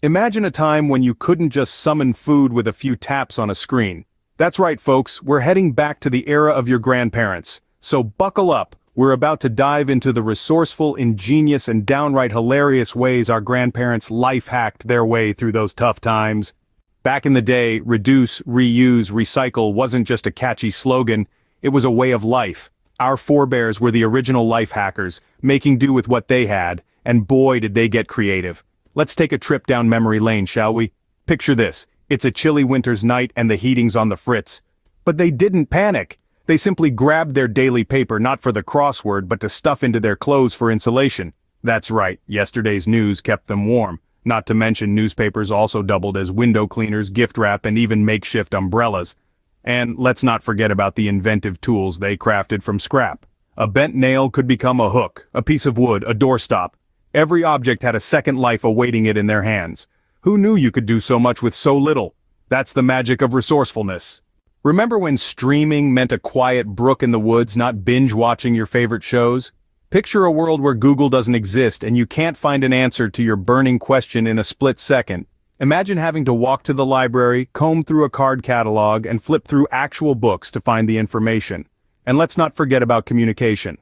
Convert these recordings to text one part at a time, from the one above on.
Imagine a time when you couldn't just summon food with a few taps on a screen. That's right, folks, we're heading back to the era of your grandparents. So buckle up, we're about to dive into the resourceful, ingenious, and downright hilarious ways our grandparents life-hacked their way through those tough times. Back in the day, reduce, reuse, recycle wasn't just a catchy slogan, it was a way of life. Our forebears were the original life hackers, making do with what they had, and boy did they get creative. Let's take a trip down memory lane, shall we? Picture this, it's a chilly winter's night and the heating's on the fritz. But they didn't panic. They simply grabbed their daily paper not for the crossword but to stuff into their clothes for insulation. That's right, yesterday's news kept them warm. Not to mention newspapers also doubled as window cleaners, gift wrap, and even makeshift umbrellas. And let's not forget about the inventive tools they crafted from scrap. A bent nail could become a hook, a piece of wood, a doorstop. Every object had a second life awaiting it in their hands. Who knew you could do so much with so little? That's the magic of resourcefulness. Remember when streaming meant a quiet brook in the woods, not binge-watching your favorite shows? Picture a world where Google doesn't exist and you can't find an answer to your burning question in a split second. Imagine having to walk to the library, comb through a card catalog, and flip through actual books to find the information. And let's not forget about communication.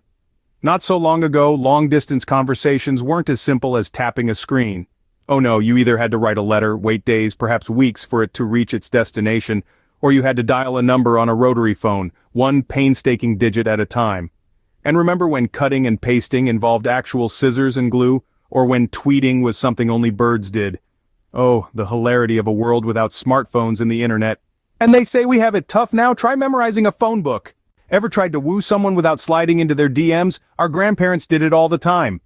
Not so long ago, long-distance conversations weren't as simple as tapping a screen. Oh no, you either had to write a letter, wait days, perhaps weeks for it to reach its destination, or you had to dial a number on a rotary phone, one painstaking digit at a time. And remember when cutting and pasting involved actual scissors and glue, or when tweeting was something only birds did? Oh, the hilarity of a world without smartphones and the internet. And they say we have it tough now, try memorizing a phone book. Ever tried to woo someone without sliding into their DMs? Our grandparents did it all the time.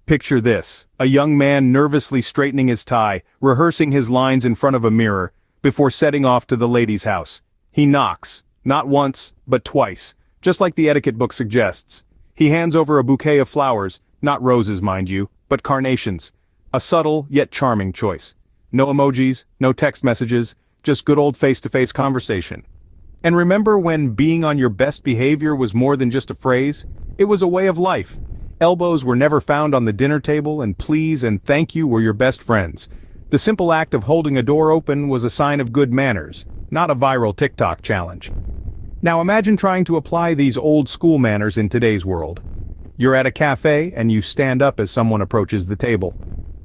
Picture this, a young man nervously straightening his tie, rehearsing his lines in front of a mirror, before setting off to the lady's house. He knocks, not once, but twice, just like the etiquette book suggests. He hands over a bouquet of flowers, not roses mind you, but carnations. A subtle yet charming choice. No emojis, no text messages, just good old face-to-face conversation. And remember when being on your best behavior was more than just a phrase? It was a way of life. Elbows were never found on the dinner table, and please and thank you were your best friends. The simple act of holding a door open was a sign of good manners, not a viral TikTok challenge. Now imagine trying to apply these old school manners in today's world. You're at a cafe and you stand up as someone approaches the table.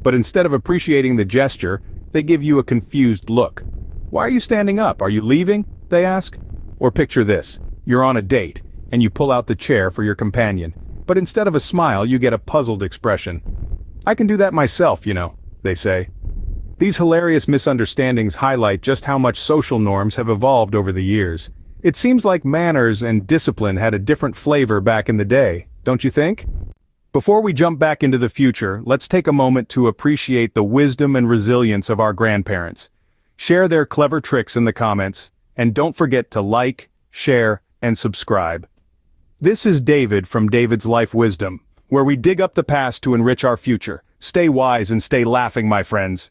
But instead of appreciating the gesture, they give you a confused look. Why are you standing up? Are you leaving? They ask. Or picture this, you're on a date, and you pull out the chair for your companion, but instead of a smile you get a puzzled expression. I can do that myself, you know, they say. These hilarious misunderstandings highlight just how much social norms have evolved over the years. It seems like manners and discipline had a different flavor back in the day, don't you think? Before we jump back into the future, let's take a moment to appreciate the wisdom and resilience of our grandparents. Share their clever tricks in the comments, and don't forget to like, share, and subscribe. This is David from David's Life Wisdom, where we dig up the past to enrich our future. Stay wise and stay laughing, my friends.